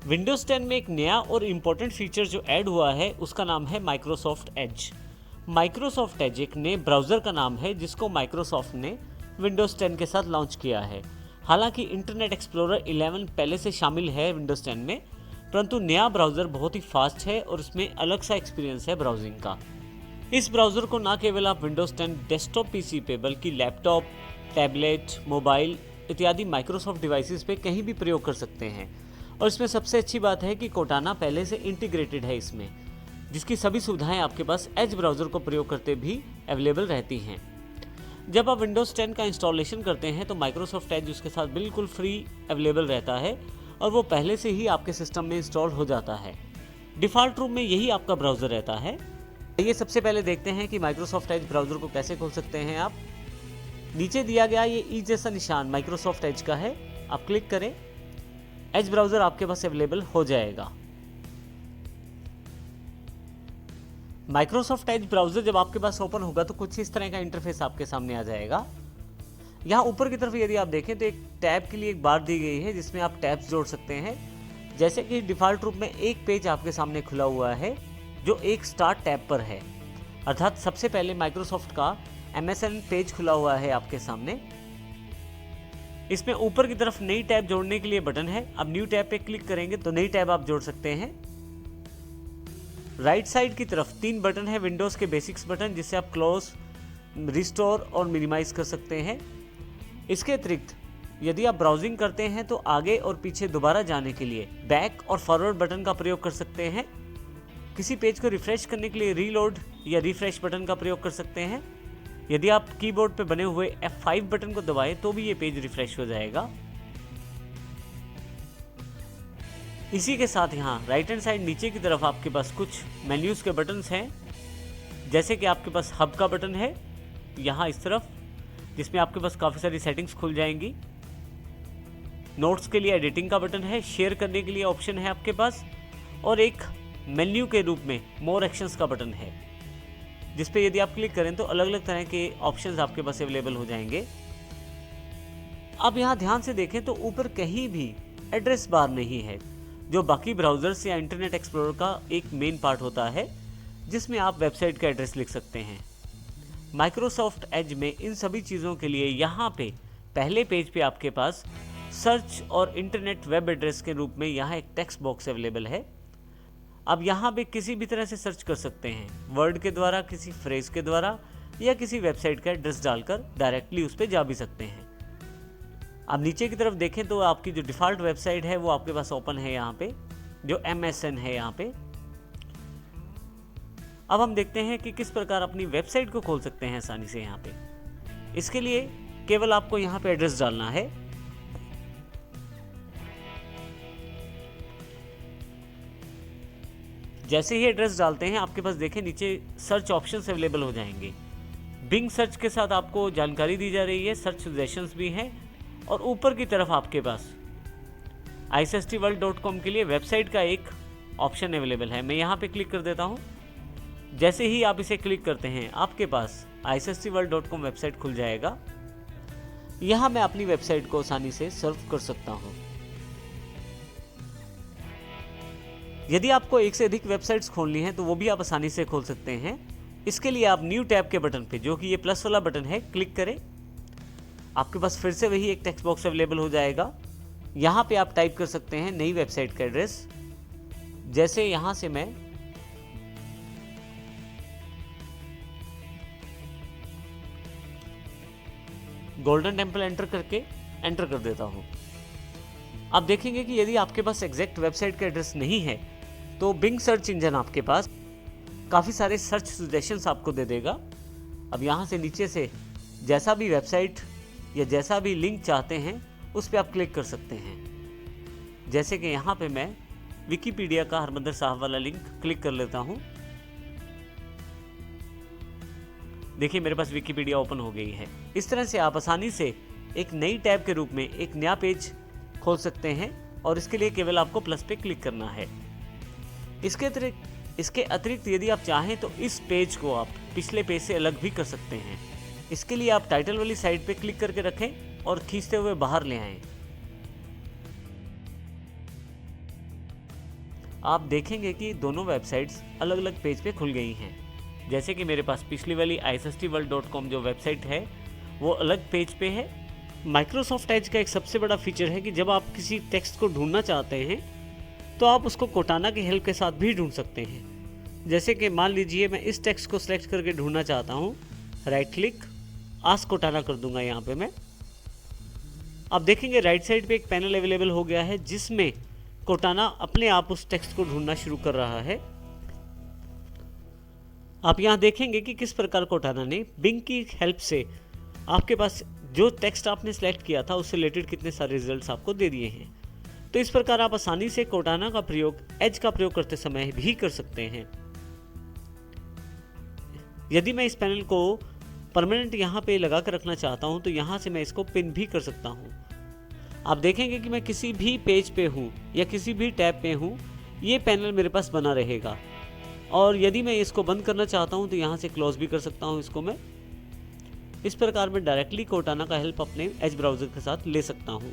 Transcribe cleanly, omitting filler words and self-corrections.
Windows 10 में एक नया और इम्पोर्टेंट फीचर जो ऐड हुआ है उसका नाम है माइक्रोसॉफ्ट एज। माइक्रोसॉफ्ट एज एक नए ब्राउज़र का नाम है जिसको माइक्रोसॉफ्ट ने विंडोज़ 10 के साथ लॉन्च किया है। हालांकि इंटरनेट एक्सप्लोरर 11 पहले से शामिल है विंडोज़ 10 में, परंतु नया ब्राउज़र बहुत ही फास्ट है और इसमें अलग सा एक्सपीरियंस है ब्राउजिंग का। इस ब्राउज़र को न केवल आप विंडोज़ 10 डेस्कटॉप पीसी पे बल्कि लैपटॉप, टैबलेट, मोबाइल इत्यादि माइक्रोसॉफ्ट डिवाइसेस पे कहीं भी प्रयोग कर सकते हैं। और इसमें सबसे अच्छी बात है कि कोर्टाना पहले से इंटीग्रेटेड है इसमें, जिसकी सभी सुविधाएं आपके पास एज ब्राउज़र को प्रयोग करते भी अवेलेबल रहती हैं। जब आप विंडोज़ 10 का इंस्टॉलेशन करते हैं तो माइक्रोसॉफ्ट एज उसके साथ बिल्कुल फ्री अवेलेबल रहता है और वो पहले से ही आपके सिस्टम में इंस्टॉल हो जाता है। डिफ़ॉल्ट रूप में यही आपका ब्राउज़र रहता है। ये सबसे पहले देखते हैं कि माइक्रोसॉफ्ट एज ब्राउज़र को कैसे खोल सकते हैं आप। नीचे दिया गया ये ई जैसा निशान माइक्रोसॉफ्ट एज का है, आप क्लिक करें, एज ब्राउज़र आपके पास अवेलेबल हो जाएगा। माइक्रोसॉफ्ट एज ब्राउज़र जब आपके पास ओपन होगा तो कुछ इस तरह का इंटरफेस आपके सामने आ जाएगा। यहाँ ऊपर की तरफ यदि आप देखें तो एक टैब के लिए एक बार दी गई है जिसमें आप टैब्स जोड़ सकते हैं। जैसे कि डिफ़ॉल्ट रूप में एक पेज आपके सामने खुला हुआ है जो एक स्टार्ट टैब पर है, अर्थात सबसे पहले माइक्रोसॉफ्ट का MSN पेज खुला हुआ है आपके सामने। इसमें ऊपर की तरफ नई टैब जोड़ने के लिए बटन है। अब न्यू टैब पे क्लिक करेंगे तो नई टैब आप जोड़ सकते हैं। राइट साइड की तरफ 3 बटन है विंडोज़ के बेसिक्स बटन, जिससे आप क्लोज, रिस्टोर और मिनिमाइज कर सकते हैं। इसके अतिरिक्त यदि आप ब्राउजिंग करते हैं तो आगे और पीछे दोबारा जाने के लिए बैक और फॉरवर्ड बटन का प्रयोग कर सकते हैं। किसी पेज को रिफ्रेश करने के लिए रीलोड या रिफ्रेश बटन का प्रयोग कर सकते हैं। यदि आप कीबोर्ड पे बने हुए F5 बटन को दबाएं तो भी ये पेज रिफ्रेश हो जाएगा। इसी के साथ यहाँ राइट हैंड साइड नीचे की तरफ आपके पास कुछ मेन्यूज़ के बटन्स हैं, जैसे कि आपके पास हब का बटन है यहाँ इस तरफ, जिसमें आपके पास काफ़ी सारी सेटिंग्स खुल जाएंगी। नोट्स के लिए एडिटिंग का बटन है, शेयर करने के लिए ऑप्शन है आपके पास, और एक मेन्यू के रूप में मोर एक्शंस का बटन है, जिस पे यदि आप क्लिक करें तो अलग अलग तरह के ऑप्शंस आपके पास अवेलेबल हो जाएंगे। अब यहाँ ध्यान से देखें तो ऊपर कहीं भी एड्रेस बार नहीं है, जो बाकी ब्राउज़र्स या इंटरनेट एक्सप्लोरर का एक मेन पार्ट होता है, जिसमें आप वेबसाइट का एड्रेस लिख सकते हैं। माइक्रोसॉफ्ट एज में इन सभी चीज़ों के लिए यहाँ पे पहले पेज पे आपके पास सर्च और इंटरनेट वेब एड्रेस के रूप में यहाँ एक टेक्स्ट बॉक्स अवेलेबल है। अब यहाँ पे किसी भी तरह से सर्च कर सकते हैं, वर्ड के द्वारा, किसी फ्रेज के द्वारा, या किसी वेबसाइट का एड्रेस डालकर डायरेक्टली उस पर जा भी सकते हैं। अब नीचे की तरफ देखें तो आपकी जो डिफ़ॉल्ट वेबसाइट है वो आपके पास ओपन है यहाँ पे, जो MSN है यहाँ पे। अब हम देखते हैं कि किस प्रकार अपनी वेबसाइट को खोल सकते हैं आसानी से यहाँ पे। इसके लिए केवल आपको यहाँ पे एड्रेस डालना है। जैसे ही एड्रेस डालते हैं आपके पास देखें नीचे सर्च ऑप्शंस अवेलेबल हो जाएंगे। बिंग सर्च के साथ आपको जानकारी दी जा रही है, सर्च सजेशंस भी हैं, और ऊपर की तरफ आपके पास isstworld.com के लिए वेबसाइट का एक ऑप्शन अवेलेबल है। मैं यहाँ पे क्लिक कर देता हूँ। जैसे ही आप इसे क्लिक करते हैं आपके पास isstworld.com वेबसाइट खुल जाएगा। यहाँ मैं अपनी वेबसाइट को आसानी से सर्व कर सकता हूँ। यदि आपको एक से अधिक वेबसाइट्स खोलनी है तो वो भी आप आसानी से खोल सकते हैं। इसके लिए आप न्यू टैब के बटन पे, जो कि ये प्लस वाला बटन है, क्लिक करें। आपके पास फिर से वही एक टेक्स्ट बॉक्स अवेलेबल हो जाएगा। यहाँ पे आप टाइप कर सकते हैं नई वेबसाइट का एड्रेस। जैसे यहाँ से मैं गोल्डन टेम्पल एंटर कर देता हूँ। आप देखेंगे कि यदि आपके पास एग्जैक्ट वेबसाइट का एड्रेस नहीं है तो बिंग सर्च इंजन आपके पास काफ़ी सारे सर्च सजेशंस आपको दे देगा। अब यहाँ से नीचे से जैसा भी वेबसाइट या जैसा भी लिंक चाहते हैं उस पर आप क्लिक कर सकते हैं। जैसे कि यहाँ पे मैं विकिपीडिया का हरमंदर साहब वाला लिंक क्लिक कर लेता हूँ। देखिए मेरे पास विकिपीडिया ओपन हो गई है। इस तरह से आप आसानी से एक नई टैब के रूप में एक नया पेज खोल सकते हैं, और इसके लिए केवल आपको प्लस पे क्लिक करना है। इसके अतिरिक्त यदि आप चाहें तो इस पेज को आप पिछले पेज से अलग भी कर सकते हैं। इसके लिए आप टाइटल वाली साइड पे क्लिक करके रखें, और खींचते हुए बाहर ले आएं। आप देखेंगे कि दोनों वेबसाइट्स अलग अलग पेज पे खुल गई हैं। जैसे कि मेरे पास पिछली वाली issstworld.com जो वेबसाइट है वो अलग पेज पे है। माइक्रोसॉफ्ट एज का एक सबसे बड़ा फीचर है कि जब आप किसी टेक्स्ट को ढूंढना चाहते हैं तो आप उसको कोटाना की हेल्प के साथ भी ढूंढ सकते हैं। जैसे कि मान लीजिए मैं इस टेक्स्ट को सिलेक्ट करके ढूंढना चाहता हूँ, राइट क्लिक आस्क कोटाना कर दूंगा यहाँ पे मैं। आप देखेंगे राइट साइड पे एक पैनल अवेलेबल हो गया है जिसमें कोटाना अपने आप उस टेक्स्ट को ढूंढना शुरू कर रहा है। आप यहाँ देखेंगे कि किस प्रकार कोटाना ने बिंग की हेल्प से आपके पास जो टेक्स्ट आपने सेलेक्ट किया था उससे रिलेटेड कितने सारे रिजल्ट्स आपको दे दिए हैं। तो इस प्रकार आप आसानी से कोटाना का प्रयोग एज का प्रयोग करते समय भी कर सकते हैं। यदि मैं इस पैनल को परमानेंट यहाँ पे लगा कर रखना चाहता हूँ तो यहाँ से मैं इसको पिन भी कर सकता हूँ। आप देखेंगे कि मैं किसी भी पेज पे हूँ या किसी भी टैब पे हूँ, ये पैनल मेरे पास बना रहेगा। और यदि मैं इसको बंद करना चाहता हूँ तो यहाँ से क्लोज भी कर सकता हूँ इसको मैं। इस प्रकार मैं डायरेक्टली कोटाना का हेल्प अपने एज ब्राउज़र के साथ ले सकता हूँ।